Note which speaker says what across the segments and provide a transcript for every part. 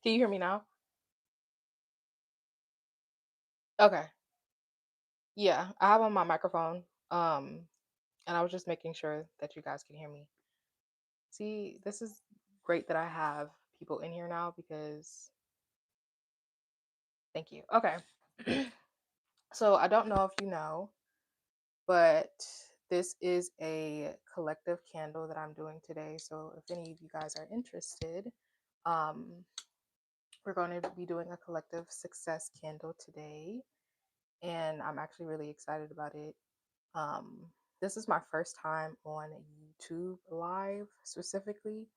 Speaker 1: Can you hear me now? Okay. Yeah, I have on my microphone. And I was just making sure that you guys can hear me. See, this is great that I have people in here now because thank you. Okay. So I don't know if you know, but this is a collective candle that I'm doing today. So if any of you guys are interested, um, we're going to be doing a collective success candle today. And I'm actually really excited about it. This is my first time on YouTube Live specifically.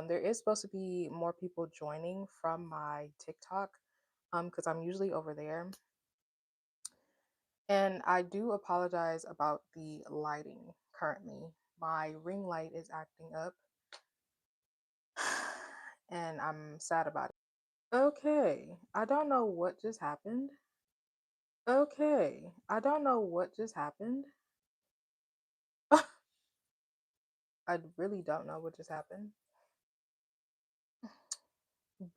Speaker 1: There is supposed to be more people joining from my TikTok because I'm usually over there. And I do apologize about the lighting currently. My ring light is acting up and I'm sad about it. Okay, I don't know what just happened. Okay, I don't know what just happened. I really don't know what just happened.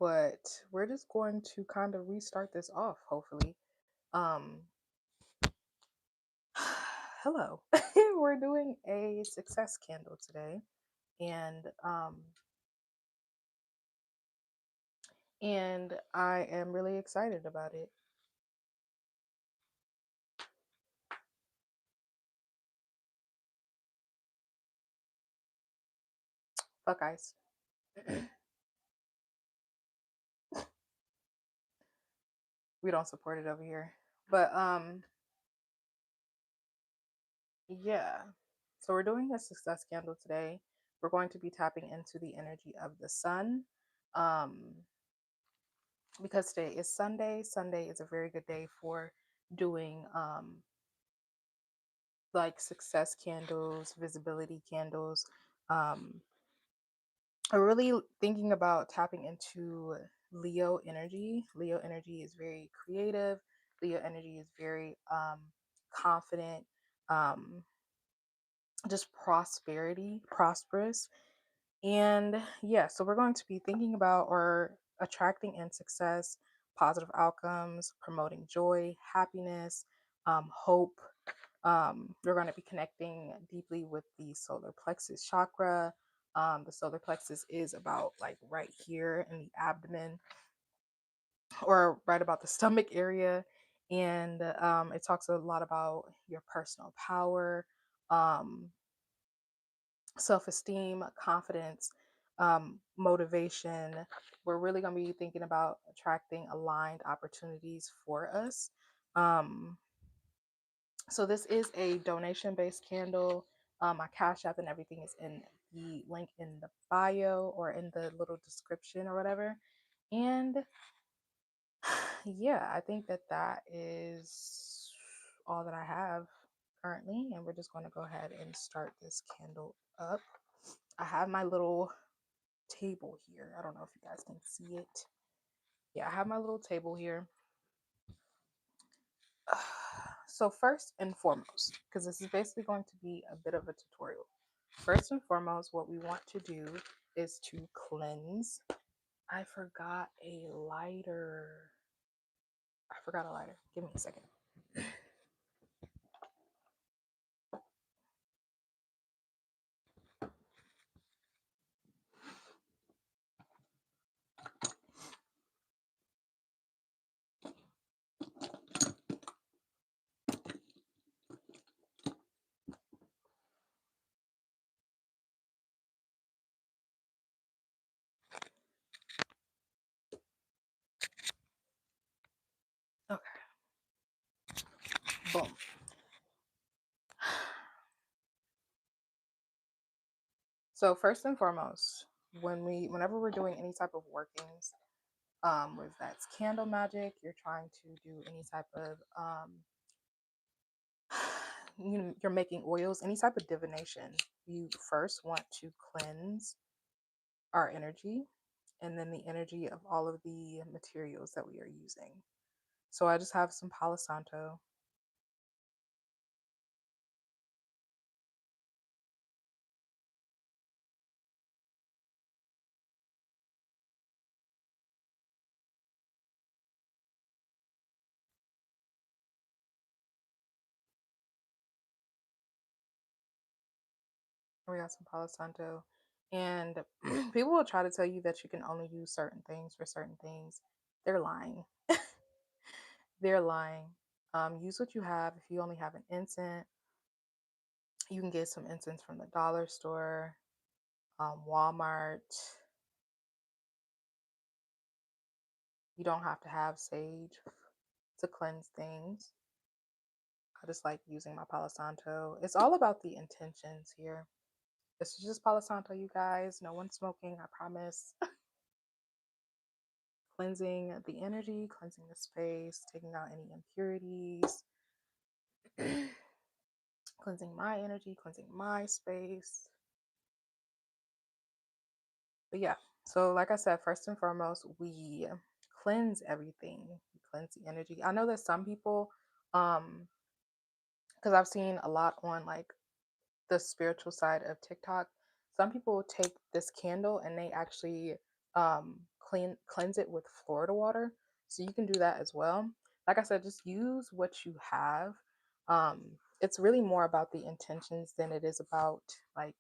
Speaker 1: But we're just going to kind of restart this off, hopefully. Um, hello. We're doing a success candle today, and I am really excited about it. Fuck ice. We don't support it over here. But yeah. So we're doing a success candle today. We're going to be tapping into the energy of the sun. Um because today is Sunday. Sunday is a very good day for doing like success candles, visibility candles. Um, I'm really thinking about tapping into Leo energy. Leo energy is very creative. Leo energy is very confident, um, just prosperous. And yeah, so we're going to be thinking about or attracting in success, positive outcomes, promoting joy, happiness, hope. We're going to be connecting deeply with the solar plexus chakra. The solar plexus is about like right here in the abdomen or right about the stomach area. And it talks a lot about your personal power, um, self esteem, confidence, motivation. We're really going to be thinking about attracting aligned opportunities for us. Um, so this is a donation based candle. My Cash App and everything is in the link in the bio or in the little description or whatever. And yeah, I think that that is all that I have currently. And we're just going to go ahead and start this candle up. I have my little table here. I don't know if you guys can see it. Yeah, I have my little table here. So first and foremost, because this is basically going to be a bit of a tutorial. First and foremost, what we want to do is to cleanse. I forgot a lighter. I forgot a lighter. Give me a second. Okay, boom. So first and foremost, whenever we're doing any type of workings, whether that's candle magic, you're trying to do any type of you're making oils, any type of divination, you first want to cleanse our energy and then the energy of all of the materials that we are using. So I just have some Palo Santo. We got some Palo Santo. And people will try to tell you that you can only use certain things for certain things. They're lying. They're lying. Use what you have. If you only have an incense, you can get some incense from the dollar store, Walmart. You don't have to have sage to cleanse things. I just like using my Palo Santo. It's all about the intentions here. This is just Palo Santo, you guys. No one's smoking, I promise. Cleansing the energy, cleansing the space, taking out any impurities, cleansing my energy, cleansing my space. But yeah, so like I said, first and foremost, we cleanse everything. We cleanse the energy. I know that some people, because I've seen a lot on like the spiritual side of TikTok, some people take this candle and they actually cleanse it with Florida water. So you can do that as well. Like I said, just use what you have. Um, it's really more about the intentions than it is about like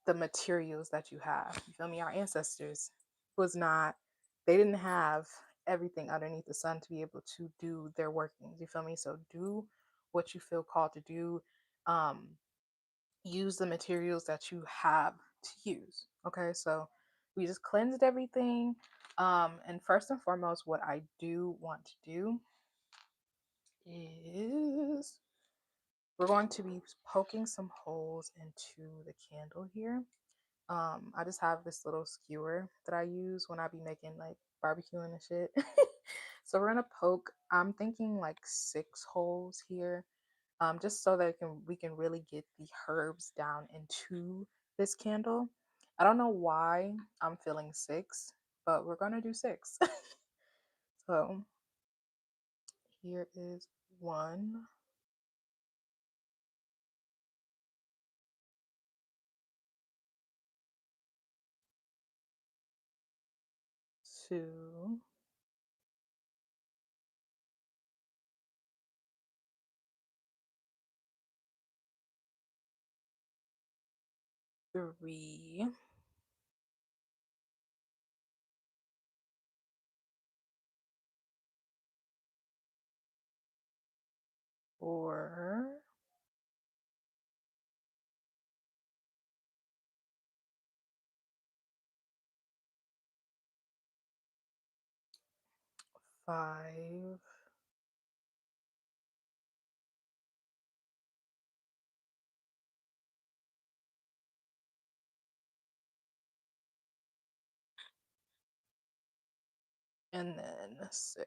Speaker 1: the materials that you have. You feel me? Our ancestors was not, they didn't have everything underneath the sun to be able to do their workings. You feel me? So do what you feel called to do. Um, Use the materials that you have to use. Okay, so we just cleansed everything. And first and foremost, what I do want to do is we're going to be poking some holes into the candle here. I just have this little skewer that I use when I be making like barbecuing and shit. So we're gonna poke, I'm thinking like 6 holes here, just so that we can really get the herbs down into this candle. I don't know why I'm feeling 6, but we're gonna do 6. So here is 1, 2, 3, 4, 5, and then 6.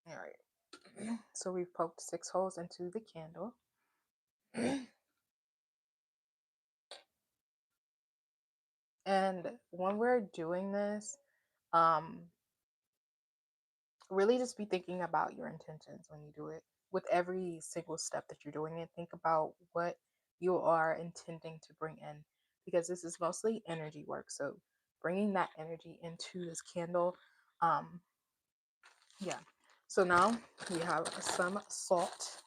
Speaker 1: All right. So we've poked 6 holes into the candle. And when we're doing this, um, really just be thinking about your intentions when you do it. With every single step that you're doing it, think about what you are intending to bring in, because this is mostly energy work. So bringing that energy into this candle. Um, yeah. So now we have some salt.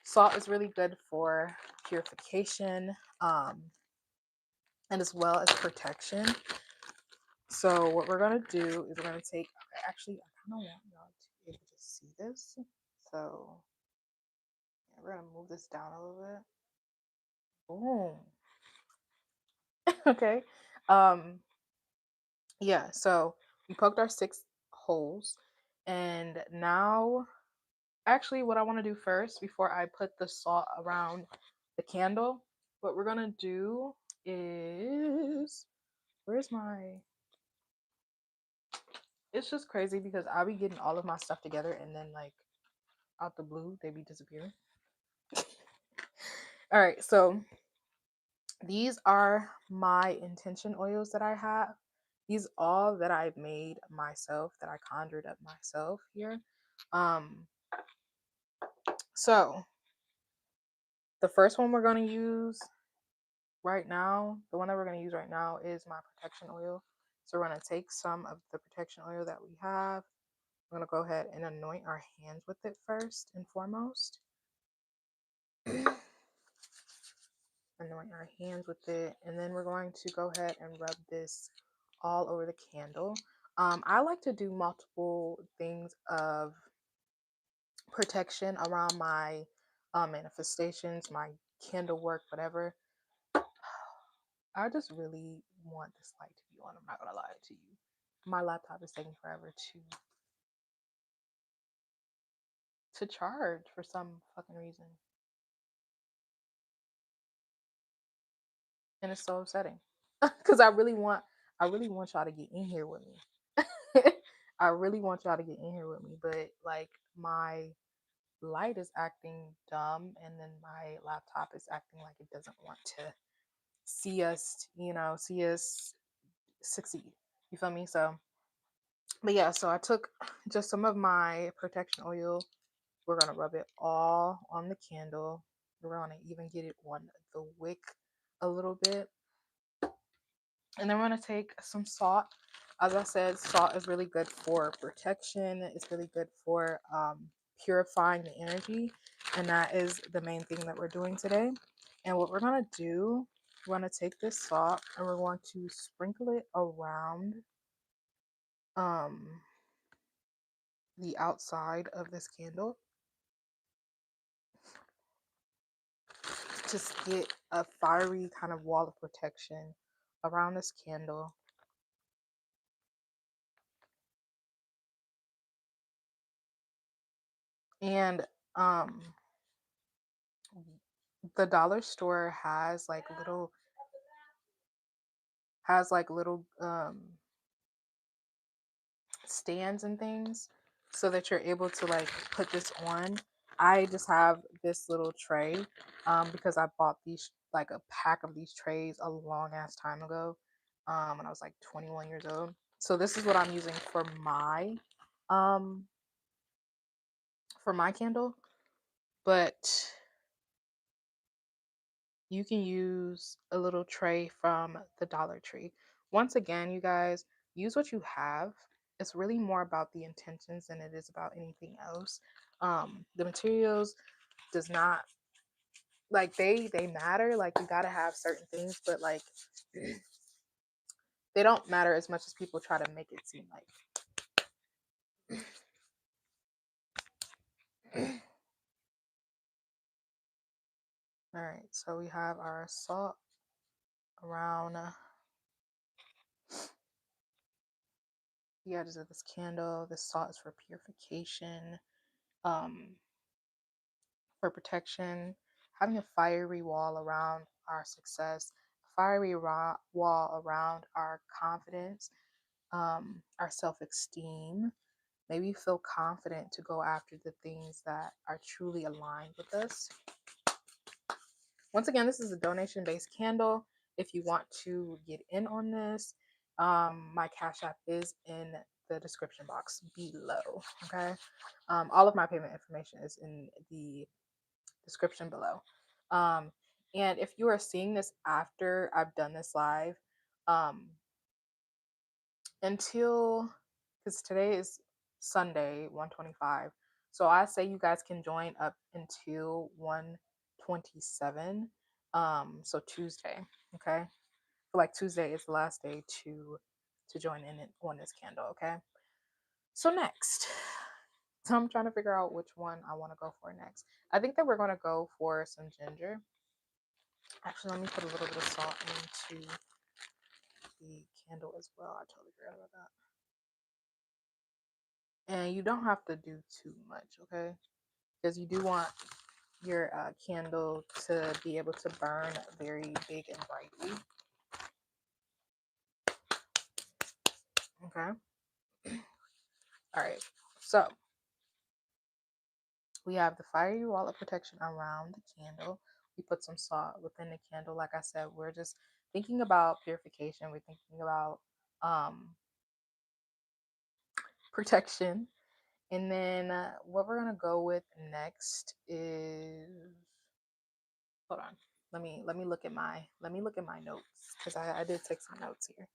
Speaker 1: Salt is really good for purification, and as well as protection. So what we're gonna do is we're gonna take. Okay, actually, I kind of want y'all to be able to see this. So yeah, we're gonna move this down a little bit. Boom. Okay. Um. Yeah. So we poked our 6 holes, and now, actually, what I want to do first, before I put the salt around the candle, what we're gonna do is, where's my? It's just crazy because I'll be getting all of my stuff together, and then like out the blue, they be disappearing. All right, so these are my intention oils that I have. These all that I made myself, that I conjured up myself here. Um, so the first one we're going to use, right now, the one that we're going to use right now is my protection oil. So we're going to take some of the protection oil that we have. We're going to go ahead and anoint our hands with it first and foremost. Anoint our hands with it, and then we're going to go ahead and rub this all over the candle. I like to do multiple things of protection around my manifestations, my candle work, whatever. I just really want this light to be on. I'm not gonna lie to you. My laptop is taking forever to charge for some fucking reason, and it's so upsetting because I really want y'all to get in here with me. I really want y'all to get in here with me, but like my light is acting dumb, and then my laptop is acting like it doesn't want to see us succeed. You feel me? So, but yeah, so I took just some of my protection oil. We're gonna rub it all on the candle. We're gonna even get it on the wick a little bit. And then we're gonna take some salt. As I said, salt is really good for protection. It's really good for purifying the energy. And that is the main thing that we're doing today. And what we're gonna do, we're gonna take this salt and we're going to sprinkle it around um, the outside of this candle. Just get a fiery kind of wall of protection around this candle. And um the dollar store has like little stands and things so that you're able to like put this on. I just have this little tray because I bought these like a pack of these trays a long ass time ago when I was like 21 years old. So this is what I'm using um for my candle, but you can use a little tray from the Dollar Tree. Once again, you guys, use what you have. It's really more about the intentions than it is about anything else. The materials does not like they matter. Like you gotta have certain things, but like they don't matter as much as people try to make it seem like. All right, so we have our salt around the edges of this candle. This salt is for purification. Um, for protection, having a fiery wall around our success, a fiery wall around our confidence, our self esteem. Maybe you feel confident to go after the things that are truly aligned with us. Once again, this is a donation based candle. If you want to get in on this, my Cash App is in the description box below. Okay. All of my payment information is in the description below. Um, and if you are seeing this after I've done this live, um, until because today is Sunday 125, so I say you guys can join up until 127. So Tuesday, okay. So like Tuesday is the last day to join in on this candle, okay. So next, so I'm trying to figure out which one I want to go for next. I think that we're going to go for some ginger. Actually, let me put a little bit of salt into the candle as well. I totally forgot about that. And you don't have to do too much, okay? Because you do want your candle to be able to burn very big and brightly. Okay. All right. So we have the fiery wall of protection around the candle. We put some salt within the candle. Like I said, we're just thinking about purification. We're thinking about protection. And then what we're going to go with next is, hold on. Let me look at my notes because I did take some notes here.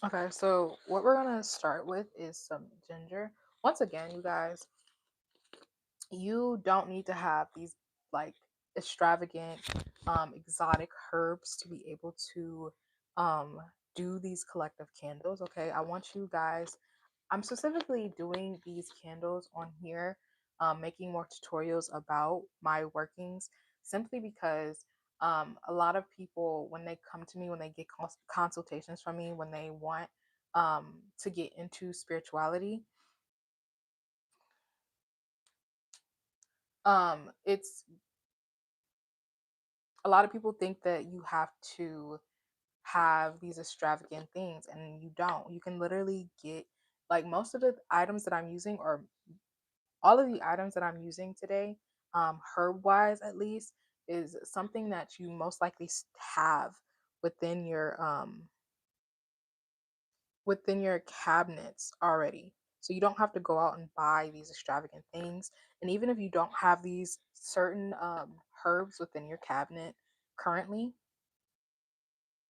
Speaker 1: Okay, so what we're gonna start with is some ginger. Once again, you guys, you don't need to have these like extravagant, exotic herbs to be able to um do these collective candles. Okay, I want you guys. I'm specifically doing these candles on here, making more tutorials about my workings, simply because a lot of people, when they come to me, when they get consultations from me, when they want to get into spirituality, it's a lot of people think that you have to have these extravagant things, and you don't. You can literally get like most of the items that I'm using, or all of the items that I'm using today, herb wise at least, is something that you most likely have within your within your cabinets already. So you don't have to go out and buy these extravagant things. And even if you don't have these certain herbs within your cabinet currently,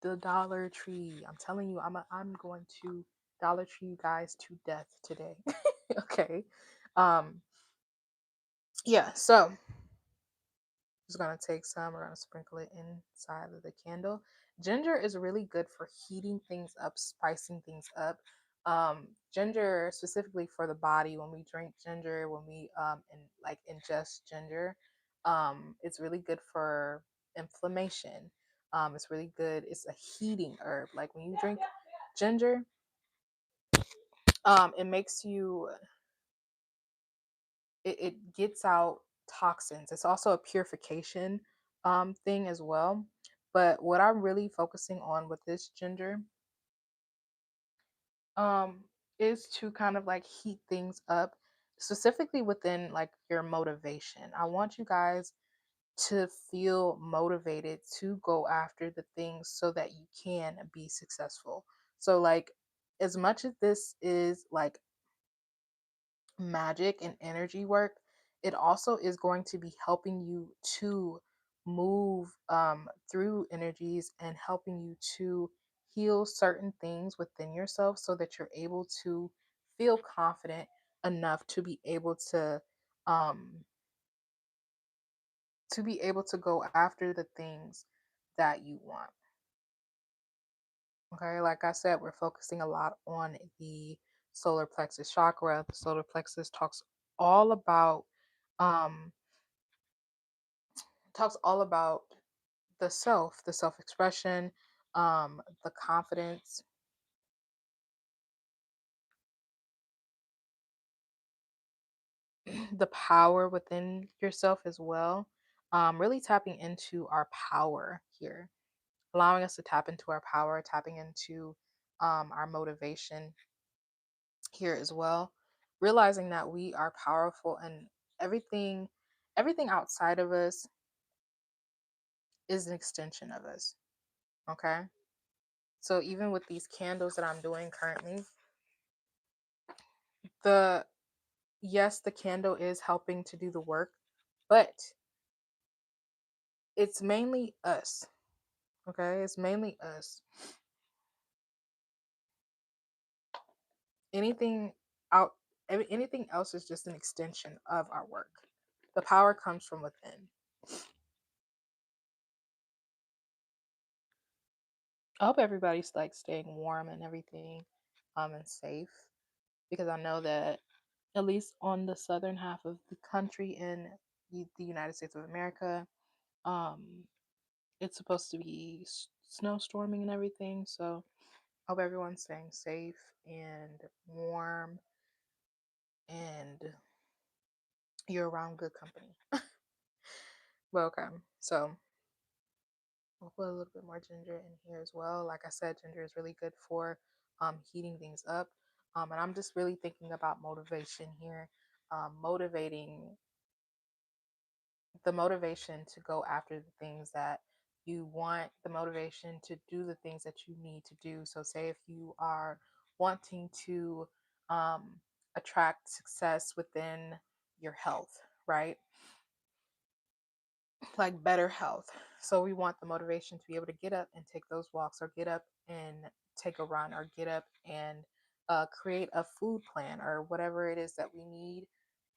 Speaker 1: the Dollar Tree. I'm telling you, I'm going to Dollar Tree you guys to death today. Okay. Um yeah, so just gonna take some, we're gonna sprinkle it inside of the candle. Ginger is really good for heating things up, spicing things up. Ginger specifically for the body, when we drink ginger, when we like ingest ginger, it's really good for inflammation. It's really good. It's a heating herb. Like when you drink ginger, it makes you it gets out toxins. It's also a purification thing as well. But what I'm really focusing on with this ginger um is to kind of like heat things up, specifically within like your motivation. I want you guys to feel motivated to go after the things so that you can be successful. So like as much as this is like magic and energy work, it also is going to be helping you to move through energies and helping you to heal certain things within yourself so that you're able to feel confident enough um, to be able to go after the things that you want. Okay, like I said, we're focusing a lot on the solar plexus chakra. The solar plexus all about um talks all about the self-expression, the confidence, the power within yourself as well. Really tapping into our power here, allowing us to tap into our power, tapping into our motivation here as well, realizing that we are powerful and everything everything outside of us is an extension of us. Okay, so even with these candles that I'm doing currently, the yes, the candle is helping to do the work, but it's mainly us. Okay, it's mainly us. Anything out, anything else is just an extension of our work. The power comes from within. I hope everybody's like staying warm and everything, and safe, because I know that at least on the southern half of the country in the United States of America, um, it's supposed to be snowstorming and everything. So hope everyone's staying safe and warm, and you're around good company. Well, okay, so we'll put a little bit more ginger in here as well. Like I said, ginger is really good for heating things up. And I'm just really thinking about motivation here, motivating the motivation to go after the things that You want the motivation to do the things that you need to do. So, say if you are wanting to um, attract success within your health, right? Like better health. So, we want the motivation to be able to get up and take those walks, or get up and take a run, or get up and create a food plan, or whatever it is that we need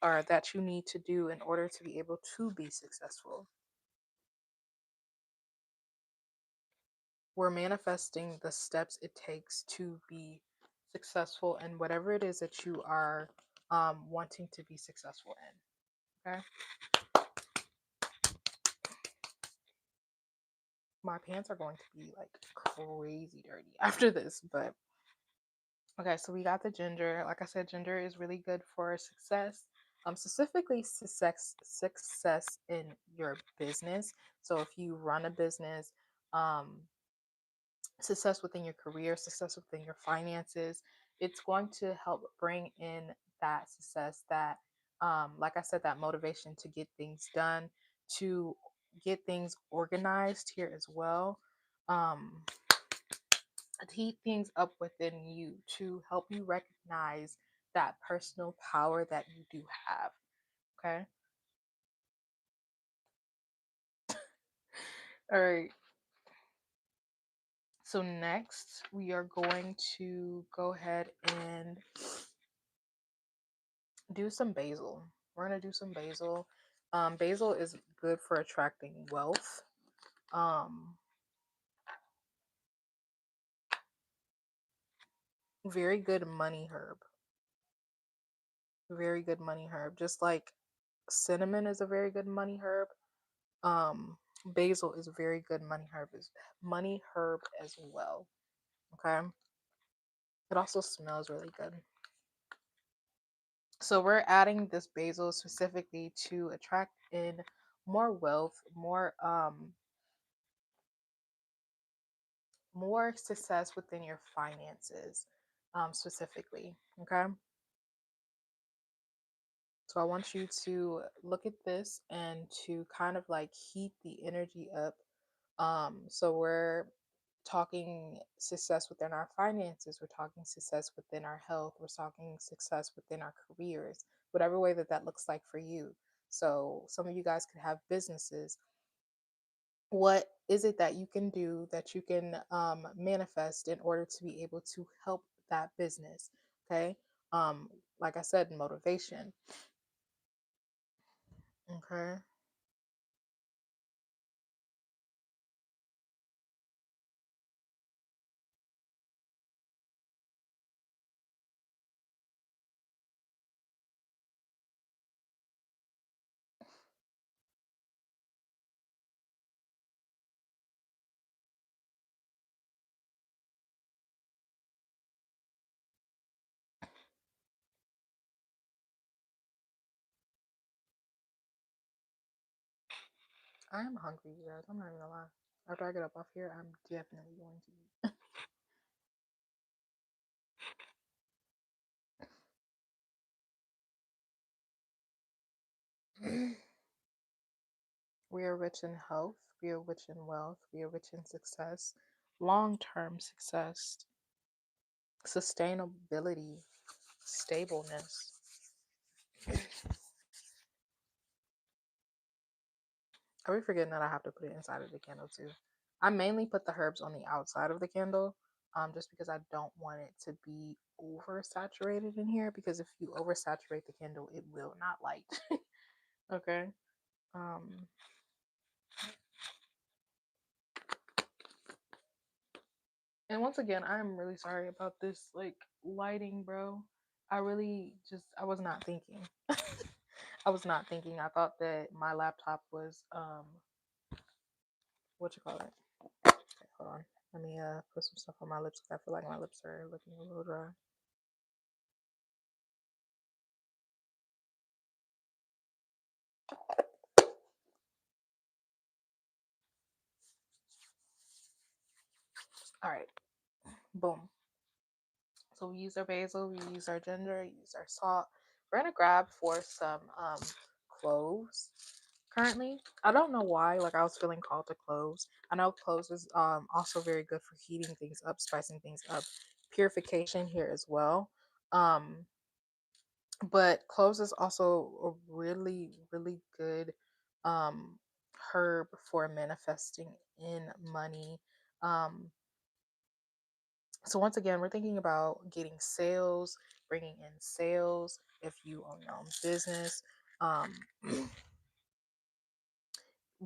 Speaker 1: or that you need to do in order to be able to be successful. We're manifesting the steps it takes to be successful in whatever it is that you are wanting to be successful in. Okay. My pants are going to be like crazy dirty after this, but okay. So we got the ginger. Like I said, ginger is really good for success. Specifically success in your business. So if you run a business, um, success within your career, success within your finances. It's going to help bring in that success, that, like I said, that motivation to get things done, to get things organized here as well, to heat things up within you, to help you recognize that personal power that you do have. Okay. All right. So next, we are going to go ahead and do some basil. We're gonna do some basil. Basil is good for attracting wealth. Um, Very good money herb. Very good money herb. Just like cinnamon is a very good money herb. Um, Basil is a very good money herb as well. Okay. It also smells really good. So we're adding this basil specifically to attract in more wealth, more success within your finances, specifically. Okay. So I want you to look at this and to kind of like heat the energy up. So we're talking success within our finances, we're talking success within our health, we're talking success within our careers, whatever way that that looks like for you. So some of you guys could have businesses. What is it that you can do, that you can manifest in order to be able to help that business? Okay. um like I said, motivation. Okay. I am hungry, you guys. I'm not even gonna lie. After I get up off here, I'm definitely going to eat. We are rich in health, we are rich in wealth, we are rich in success, long term success, sustainability, stableness. Are we forgetting that I have to put it inside of the candle too? I mainly put the herbs on the outside of the candle, just because I don't want it to be oversaturated in here. Because if you oversaturate the candle, it will not light. Okay. Um, and once again, I'm really sorry about this like lighting, bro. I was not thinking. I was not thinking. I thought that my laptop was what you call it? Okay, hold on. Let me put some stuff on my lips because I feel like my lips are looking a little dry. All right, boom. So we use our basil, we use our ginger, we use our salt. We're gonna grab for some cloves. currently. I don't know why. Like I was feeling called to cloves. I know cloves is also very good for heating things up, spicing things up, purification here as well. Um, but cloves is also a really really good um herb for manifesting in money. Um, so once again, we're thinking about getting sales, bringing in sales if you own your own business. Um,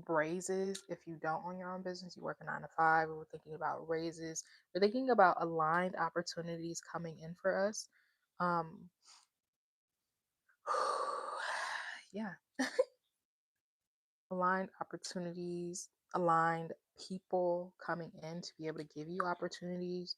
Speaker 1: raises if you don't own your own business, you work a 9 to 5. We're thinking about raises. We're thinking about aligned opportunities coming in for us. Um, yeah, aligned opportunities, aligned people coming in to be able to give you opportunities.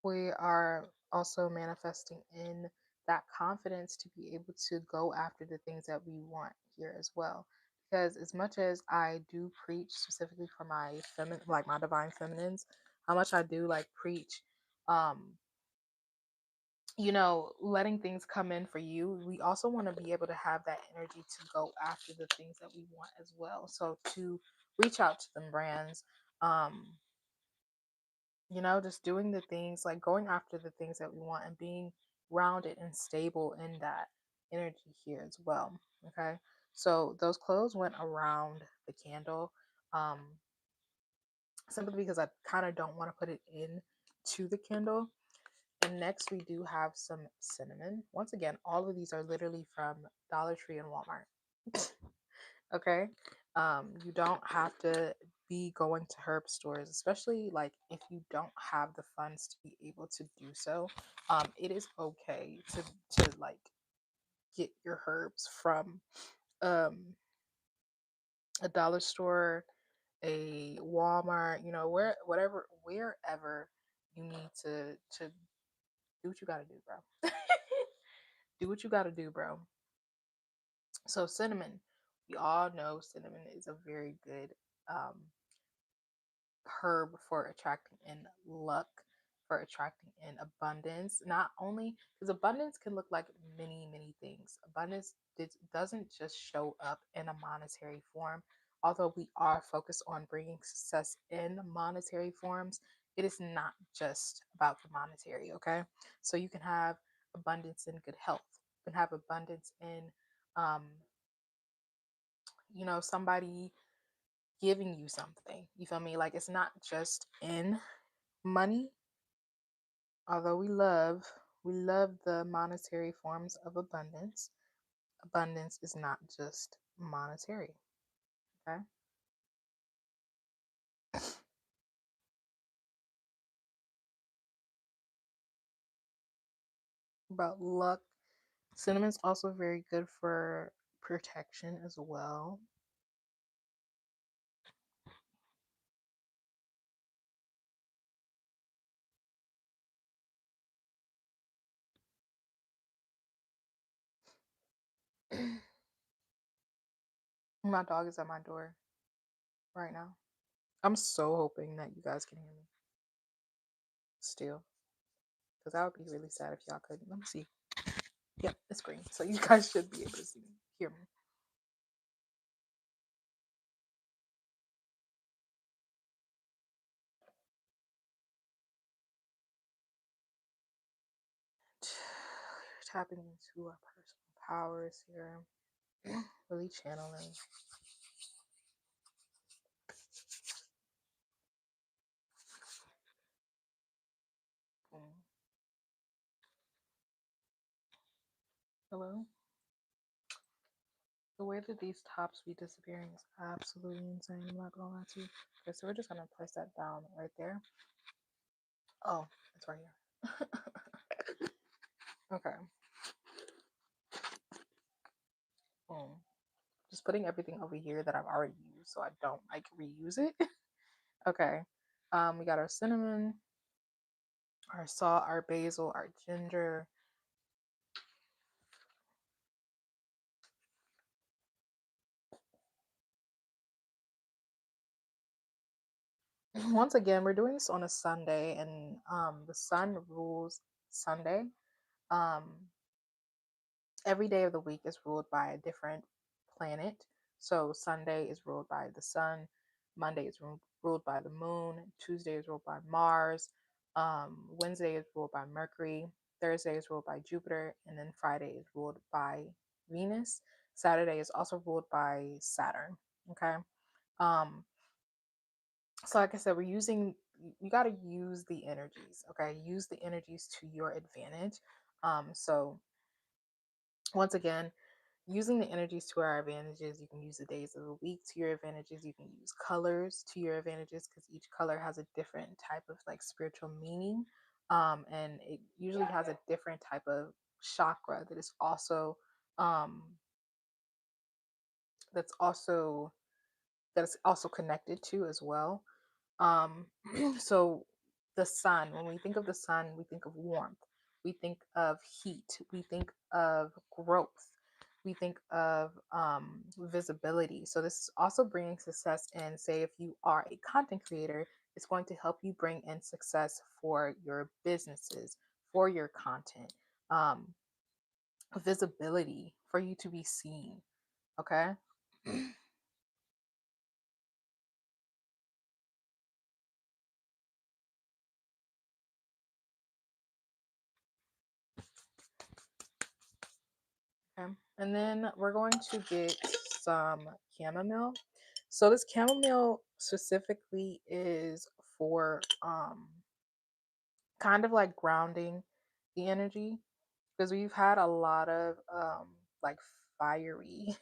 Speaker 1: We are also manifesting in that confidence to be able to go after the things that we want here as well. Because as much as I do preach specifically for my feminine, like my divine feminines, how much I do like preach, um, letting things come in for you, we also want to be able to have that energy to go after the things that we want as well. So to reach out to them brands, um, just doing the things like going after the things that we want and being grounded and stable in that energy here as well. Okay. So those clothes went around the candle, um, simply because I kind of don't want to put it in to the candle. And next we do have some cinnamon. Once again, all of these are literally from Dollar Tree and Walmart. Okay. You don't have to be going to herb stores, especially like if you don't have the funds to be able to do so. It is okay to like get your herbs from um a dollar store, a Walmart, wherever you need to do what you gotta do, bro. Do what you gotta do, bro. So cinnamon, we all know cinnamon is a very good um herb for attracting in luck, for attracting in abundance. Not only because abundance can look like many, many things. Abundance doesn't just show up in a monetary form. Although we are focused on bringing success in monetary forms, it is not just about the monetary, okay? So you can have abundance in good health. You can have abundance in, um, somebody giving you something. You feel me? Like it's not just in money, although we love the monetary forms of abundance. Abundance is not just monetary. Okay. About luck, cinnamon's also very good for protection as well. My dog is at my door right now. I'm so hoping that you guys can hear me still, because that would be really sad if y'all couldn't. Let me see. Yep, it's green, so you guys should be able to see me, hear me. Tapping into our personal powers here. Really channeling. Mm. Hello? The way that these tops be disappearing is absolutely insane. I'm not gonna lie to you. Okay, so we're just gonna place that down right there. Oh, it's right here. Okay. Boom. Just putting everything over here that I've already used so I don't like reuse it. Okay. We got our cinnamon, our salt, our basil, our ginger. Once again, we're doing this on a Sunday, and the sun rules Sunday. Um, Every day of the week is ruled by a different planet. So Sunday is ruled by the sun, Monday is ruled by the moon, Tuesday is ruled by Mars, Wednesday is ruled by Mercury, Thursday is ruled by Jupiter, and then Friday is ruled by Venus. Saturday is also ruled by Saturn. Okay. Um, so like I said, we're using you got to use the energies. Okay, use the energies to your advantage. So once again, using the energies to our advantages, you can use the days of the week to your advantages. You can use colors to your advantages because each color has a different type of like spiritual meaning, and it usually has a different type of chakra that is um, that's also that's also connected to as well. Um, so the sun, when we think of the sun, we think of warmth, we think of heat, we think of growth, we think of visibility. So this is also bringing success in, say, if you are a content creator, it's going to help you bring in success for your businesses, for your content, um, visibility, for you to be seen. Okay. Okay. And then we're going to get some chamomile. So this chamomile specifically is for kind of like grounding the energy because we've had a lot of like fiery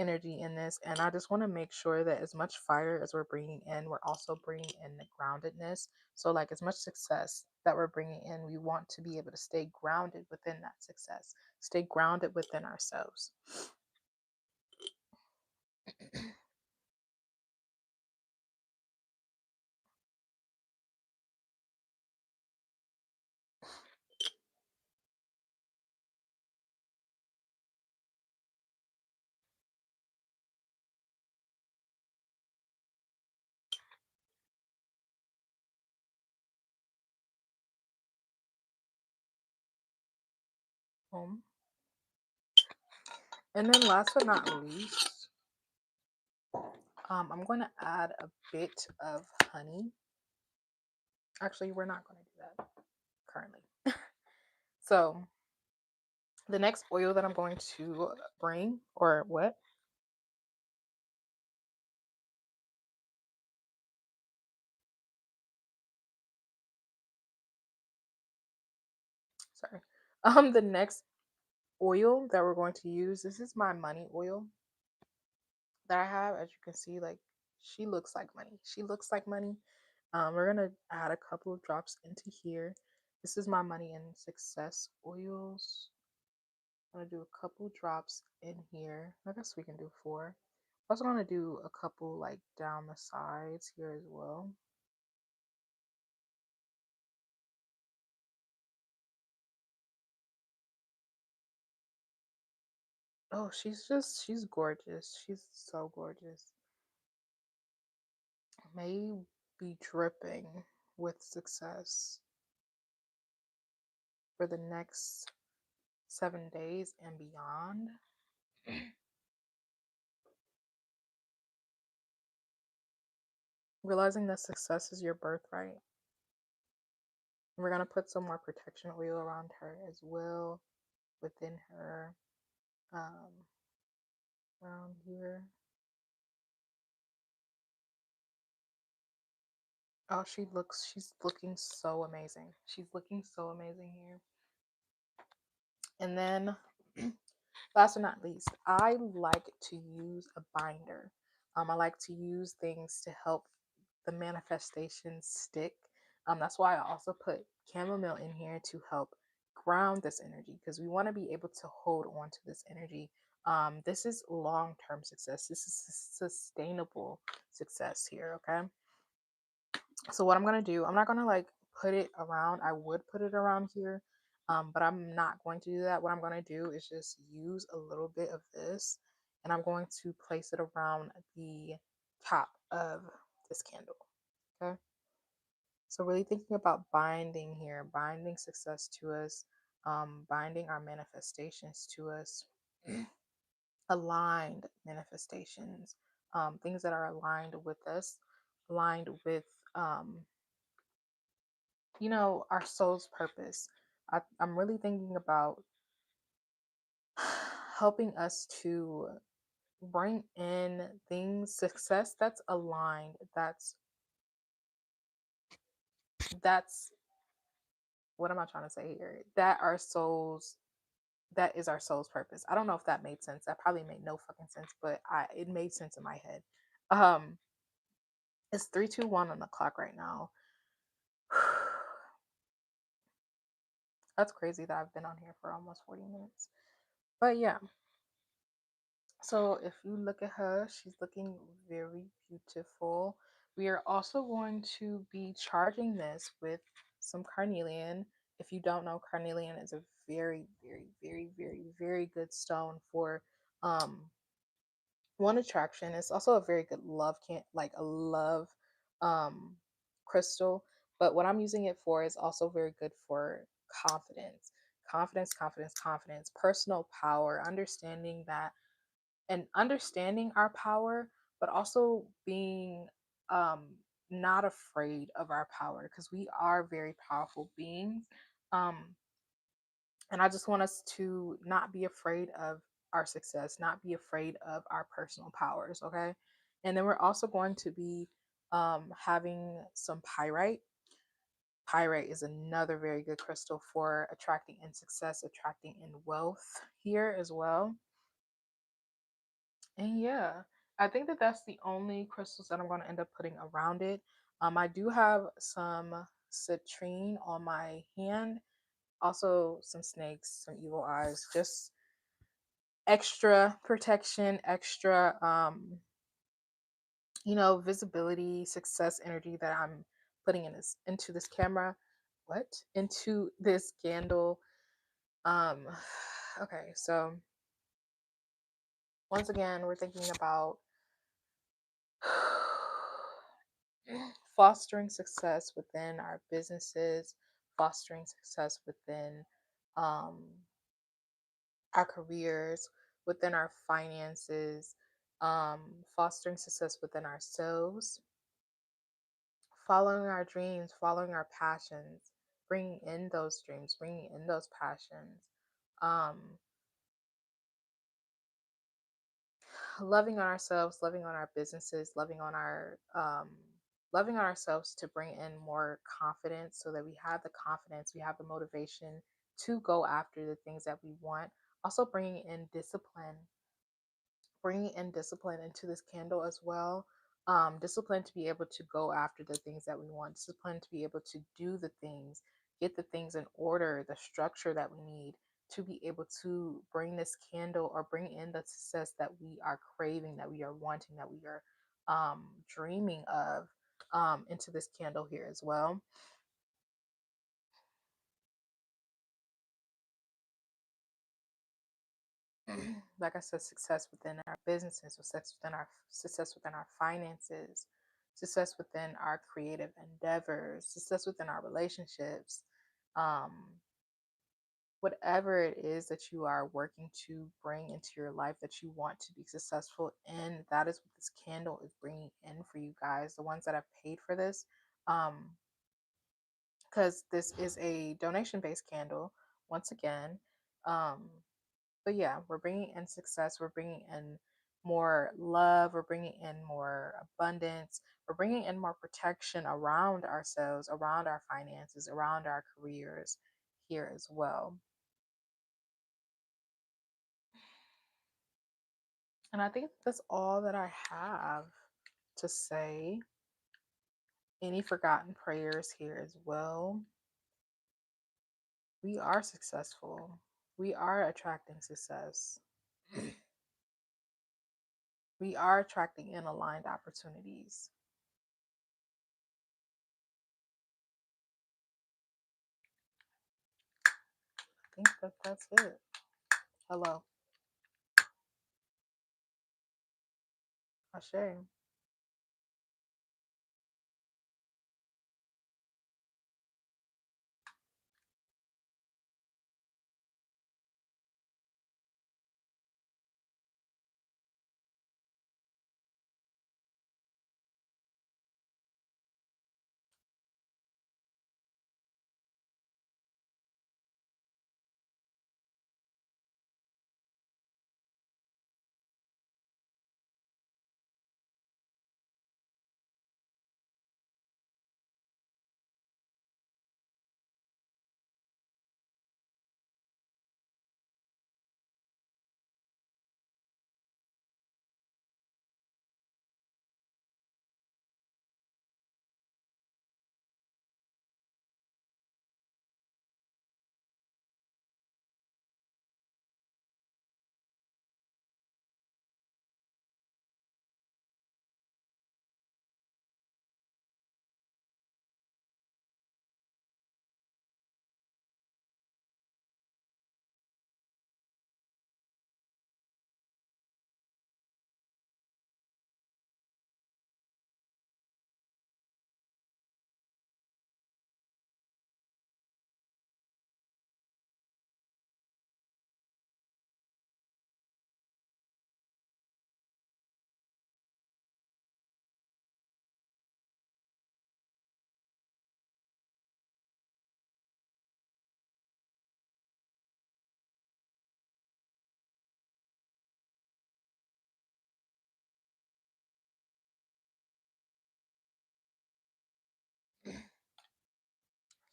Speaker 1: energy in this, and I just want to make sure that as much fire as we're bringing in, we're also bringing in the groundedness. So like as much success that we're bringing in, we want to be able to stay grounded within that success, stay grounded within ourselves. Um, and then last but not least, I'm going to add a bit of honey. Actually, we're not going to do that currently. So the next oil that I'm going to bring, or what? Sorry. The next oil that we're going to use, this is my money oil that I have. As you can see, like she looks like money. She looks like money. We're gonna add a couple of drops into here. This is my money and success oils. I'm gonna do a couple drops in here. I guess we can do four. I'm also gonna do a couple like down the sides here as well. Oh, she's gorgeous. She's so gorgeous. May be dripping with success for the next 7 days and beyond. Realizing that success is your birthright. We're gonna put some more protection oil around her as well, within her, um, around here. Oh, she's looking so amazing. She's looking so amazing here. And then last but not least, I like to use a binder. I like to use things to help the manifestation stick. That's why I also put chamomile in here to help ground this energy because we want to be able to hold on to this energy. This is long term success. This is sustainable success here. Okay. So what I'm gonna do, I'm not gonna like put it around. I would put it around here, but I'm not going to do that. What I'm gonna do is just use a little bit of this, and I'm going to place it around the top of this candle. Okay. So really thinking about binding here, binding success to us, binding our manifestations to us, aligned manifestations, things that are aligned with us, aligned with, um, our soul's purpose. I'm really thinking about helping us to bring in things, success that's aligned, that's what am I trying to say here? That is our soul's purpose. I don't know if that made sense. That probably made no fucking sense, but it made sense in my head. Um, it's 3:21 on the clock right now. That's crazy that I've been on here for almost 40 minutes. But yeah, so if you look at her, she's looking very beautiful. We are also going to be charging this with some carnelian. If you don't know, carnelian is a very, very, very, very, very good stone for um one, attraction. It's also a very good love, can like a love um crystal. But what I'm using it for is also very good for confidence. Confidence, confidence, confidence, personal power, understanding that, and understanding our power, but also being um not afraid of our power, because we are very powerful beings. um and I just want us to not be afraid of our success, not be afraid of our personal powers, okay? And then we're also going to be having some pyrite. Pyrite is another very good crystal for attracting in success, attracting in wealth here as well. And yeah, I think that that's the only crystals that I'm going to end up putting around it. I do have some citrine on my hand, also some snakes, some evil eyes, just extra protection, extra, visibility, success energy that I'm putting into this camera. What? Into this candle. Um, okay, so once again, we're thinking about fostering success within our businesses, fostering success within um, our careers, within our finances, um, fostering success within ourselves, following our dreams, following our passions, bringing in those dreams, bringing in those passions, um, loving on ourselves, loving on our businesses, loving on ourselves to bring in more confidence, so that we have the confidence, we have the motivation to go after the things that we want. Also bringing in discipline into this candle as well. Discipline to be able to go after the things that we want, discipline to be able to do the things, get the things in order, the structure that we need to be able to bring this candle, or bring in the success that we are craving, that we are wanting, that we are dreaming of, into this candle here as well. Like I said, success within our businesses, success within our finances, success within our creative endeavors, success within our relationships, um, whatever it is that you are working to bring into your life that you want to be successful in, that is what this candle is bringing in for you guys, the ones that have paid for this. Because this is a donation based candle, once again. Um, but yeah, we're bringing in success, we're bringing in more love, we're bringing in more abundance, we're bringing in more protection around ourselves, around our finances, around our careers here as well. And I think that's all that I have to say. Any forgotten prayers here as well? We are successful, we are attracting success. We are attracting in aligned opportunities. I think that that's it. Hello. Ashe.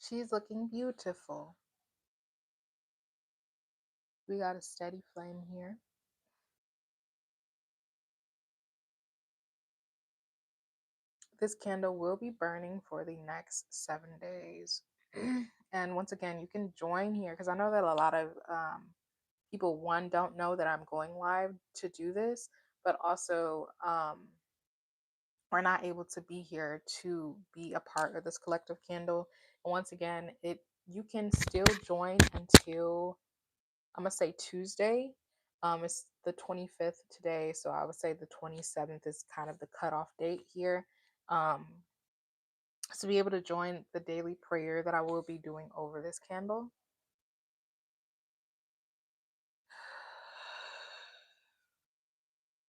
Speaker 1: She's looking beautiful. We got a steady flame here. This candle will be burning for the next 7 days. And once again, you can join here because I know that a lot of people, one, don't know that I'm going live to do this, but also are not able to be here to be a part of this collective candle. And once again, you can still join until I'm gonna say Tuesday. It's the 25th today, so I would say the 27th is kind of the cutoff date here. Um, to be able to join the daily prayer that I will be doing over this candle.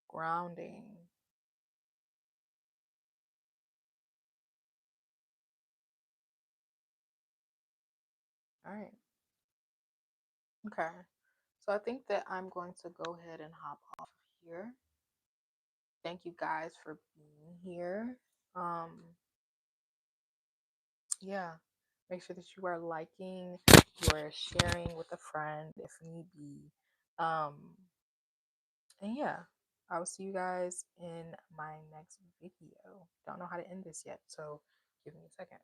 Speaker 1: Grounding. All right. Okay. So I think that I'm going to go ahead and hop off here. Thank you guys for being here. Um, yeah. Make sure that you are liking, you are sharing with a friend if need be. Um, and yeah, I will see you guys in my next video. Don't know how to end this yet, so give me a second.